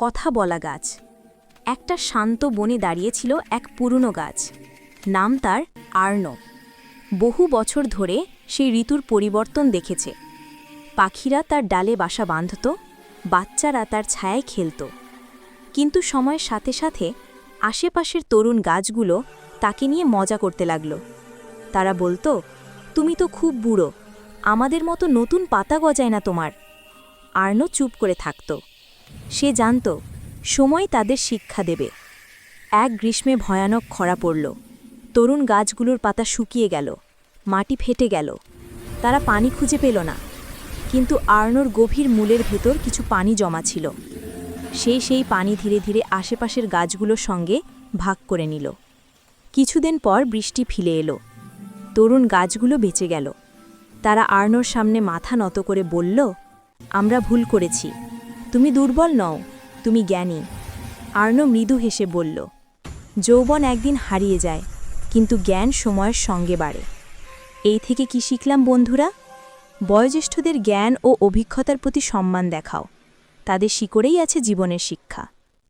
কথা বলা গাছ। একটা শান্ত বনে দাঁড়িয়েছিল এক পুরনো গাছ। নাম তার আর্ণ। বহু বছর ধরে সেই ঋতুর পরিবর্তন দেখেছে। পাখিরা তার ডালে বাসা বাঁধত, বাচ্চারা তার ছায়ায় খেলত। কিন্তু সময়ের সাথে সাথে আশেপাশের তরুণ গাছগুলো তাকে নিয়ে মজা করতে লাগল। তারা বলতো, তুমি তো খুব বুড়ো, আমাদের মতো নতুন পাতা গজায় না তোমার। আর্ণ চুপ করে থাকত। সে জানত সময় তাদের শিক্ষা দেবে। এক গ্রীষ্মে ভয়ানক খরা পড়ল। তরুণ গাছগুলোর পাতা শুকিয়ে গেল, মাটি ফেটে গেল। তারা পানি খুঁজে পেল না। কিন্তু আর্ণর গভীর মূলের ভেতর কিছু পানি জমা ছিল। সেই পানি ধীরে ধীরে আশেপাশের গাছগুলোর সঙ্গে ভাগ করে নিল। কিছুদিন পর বৃষ্টি ফিরে এলো। তরুণ গাছগুলো বেঁচে গেল। তারা আর্ণর সামনে মাথা নত করে বলল, আমরা ভুল করেছি, তুমি দুর্বল নও, তুমি জ্ঞানী। আর্ণ মৃদু হেসে বলল, যৌবন একদিন হারিয়ে যায়, কিন্তু জ্ঞান সময়ের সঙ্গে বাড়ে। এই থেকে কি শিখলাম বন্ধুরা? বয়োজ্যেষ্ঠদের জ্ঞান ও অভিজ্ঞতার প্রতি সম্মান দেখাও। তাদের শিকড়েই আছে জীবনের শিক্ষা।